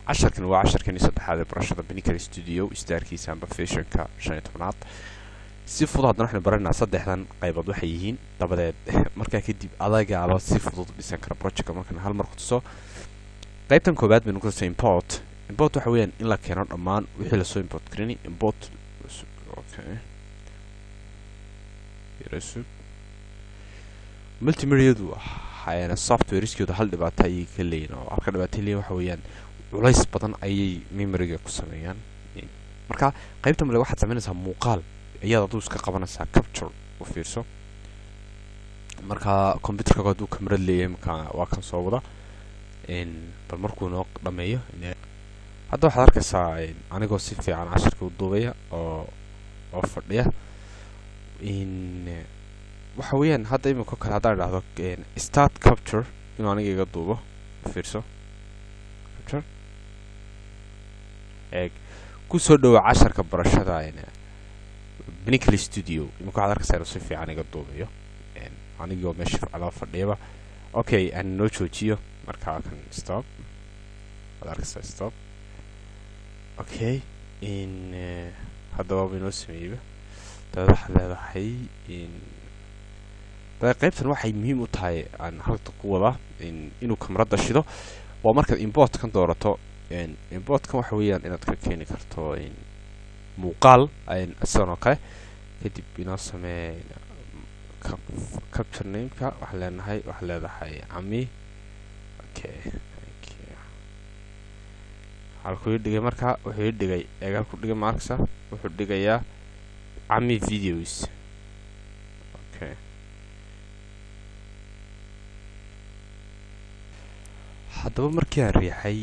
عشركن وعشركن saddexaad ee barashada Pinnacle Studio istaarkiisa amba Fusion-ka 15aad si fudud hadana waxaan baranaa saddexdan qaybood waxay yihiin dabadeed marka kadib adagaaba si fudud dhisan kara project markan hal mar ku tuso qaybtan koobaad baynu ku soo import waxa weeyaan in la keeno dhammaan wixii la soo import gareeyay import okay yarasu multimedia hayana software iskooda hal dhibaato ay ka leeyno halka dhibaato leeyahay waxa weeyaan culays badan ayay memory-ga ku sameeyaan marka qaybtan male waxaad sameynaysaa muuqaal iyada duu iska qabanaysaa capture u fiirso marka computer-ka uu camera leeyahay marka waa kan soo wada bal markuu noo dhameeyo hadda waxaad arkaysaa anigoo si fiican casharka u duubaya oo fadhiya waxa weeyaan hadda imika kale hadda dhahdo start capture inuu aniga iga duubo fiirso capture ku soo dhaw casharka barashada Pinnacle Studio imika waxaad arkaysaa si fiican iga duubayo anigoo meesha ala fadhiyaba okay aan noo joojiyo marka kan stop waxaad arkaysaa stop okay hadda waa inoo sameeyay dad waxa leedahay qaybtan waxay muhiim u tahay aan halka ku wada inuu kamarada shido waa marka import kan doorato import kan waxa weeyaan inaad ka keeni karto muuqaal asana kale kadib inoo sameey capture name-ka waxa leedahay ami okay halkuu dhigay marka wuxuu dhigay eegal ku dhigay marksa wuxuu dhigayaa ami videos okay haddaba markii aan riixay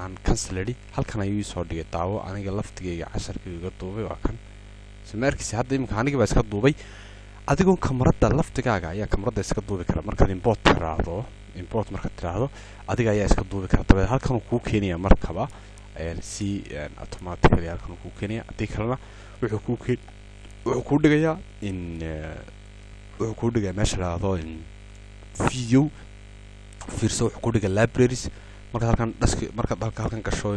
aan canceled halkan ayuu soo dhigay daawo aniga laftigeyga casharkayga duubay waa kan sameerkiisa hadda imika aniga baa iska duubay adigoo kamarada laftigaaga ayaa kamarada iska duubi kara marka import marka tiraahdo adiga ayaa iska duubi kara dabada halkan uu ku keenaya markaba si automatically halkan uu ku keenaya hadii kalena wuxuu ku dhigayaa wuxuu ku dhigayaa meesha laado video fiirso wuxuu ku dhigaa libraries marka halkan gasho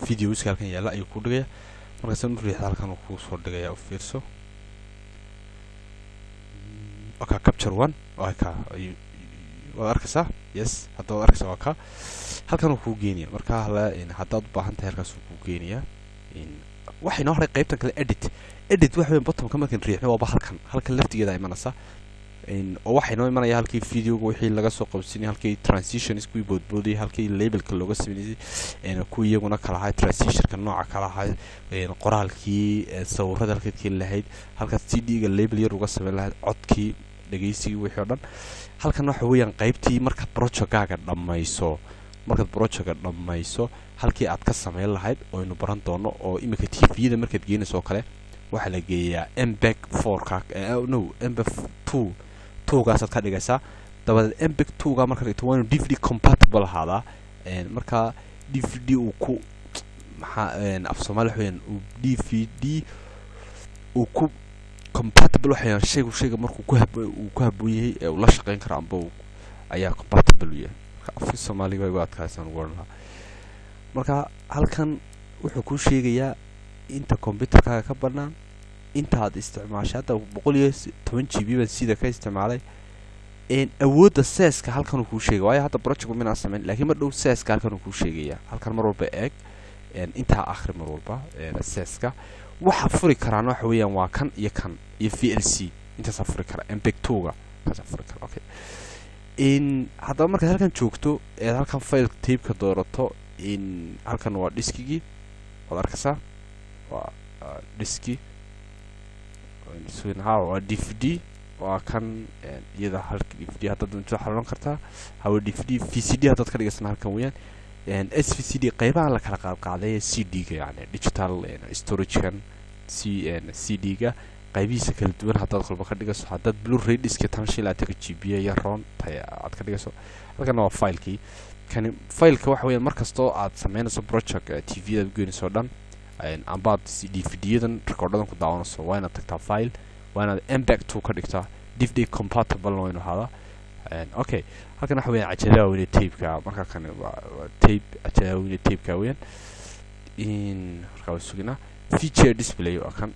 videos halkan yaala ayuu ku dhigayaa marka san riixda halkan uu ku soo dhigayaa fiirso okay capture 1 okay waa arkaysaa yes hadda waa arkaysaa waa ka halkan uu ku geenaya marka haddaad u baahan tahay halkaas uu ku geenaya waxay noo horay qaybtan kale edit waxa weyn bottom-ka markan riixno waa halkan laftigeeda imanaysa oo waxay noo imanaya halkii video-ga wixii laga soo qabsanay halkii transition isku boodbooday halkii label-ka looga sameeyay ku iyaguna kala ahay transition-ka nooca kala ahay qoraalkii sawirada halkii lahayd halka CD-ga label yar uga sameeyay lahayd codkii dhageysiga wixii oo dhan halkan waxa weeyaan qaybtii marka project-gaaga dhamayso halkii aad ka sameeyay lahayd oo inuu baran doono oo imika TV-da markaad geynayso kale waxa la geeyaa MPEG-4 no MPEG-2 gaas ka dhigaysaa dabadeed MPEG-2 marka ay tahay DVD compatible ahaada marka DVD uu ku af Soomaali waxaan DVD uu ku compatible waxaan sheego markuu ku habboon yahay ee la shaqeyn karo amba ayaa compatible yahay af Soomaaliga way adkaysan warna marka halkan wuxuu ku sheegayaa inta computer-ka ka banaan inta aad isticmaashay hada 110 GB baan sida ka isticmaalay awoodda SSD-ka halkan uu ku sheegay waayo hada project mina sameyn laakiin ma dhow SSD-ka halkan uu ku sheegaya halkan mar walba eeg inta akhri mar walba SSD-ka waxa furi karaan waxa weeyaan waa kan iyo VLC inta safri kara MPEG-2 ka safri kara okay hadaba marka halkan joogto halkan file tape-ka doorato halkan waa diskigi wada arkaysaa waa diski waa DVD waa kan iyada halka DVD hadda dunta xalan kartaa hawa DVD VCD hadda ka dhigaysan halkan weeyaan SVCD qaybaha la kala qaaday CD-ga yani digital storage-kan CD-ga qaybihiisa kala duwan hadda qalba ka dhigayso hadda Blu-ray disk tan shil aad ka GB ya ron aad ka dhigayso halkan waa file-kii kan file-ka waxa weeyaan markasto aad sameynayso project TV-da geynayso dhan amba DVD-dan recordadan ku daawanayso waa inaad tagtaa file waa inaad MPEG-2 ka dhigtaa DVD compatible waa inuu hada okay halkan waxa weeyaan cajalada weli tape-ka marka kan waa tape cajalada weli tape-ka weeyaan in marka sugina feature display oo kan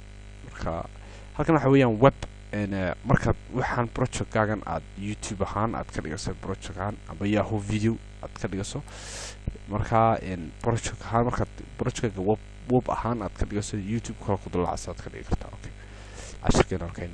marka halkan waxa weeyaan web marka waxaan project-kaagan aad YouTube ahaan aad ka dhigayso project-kan ama Yahoo video aad ka dhigayso marka project ahaan marka project-ka web ahaan aad ka dhigayso YouTube kala ku dalaacsan aad ka dhigi kartaa okay ashkeena halkan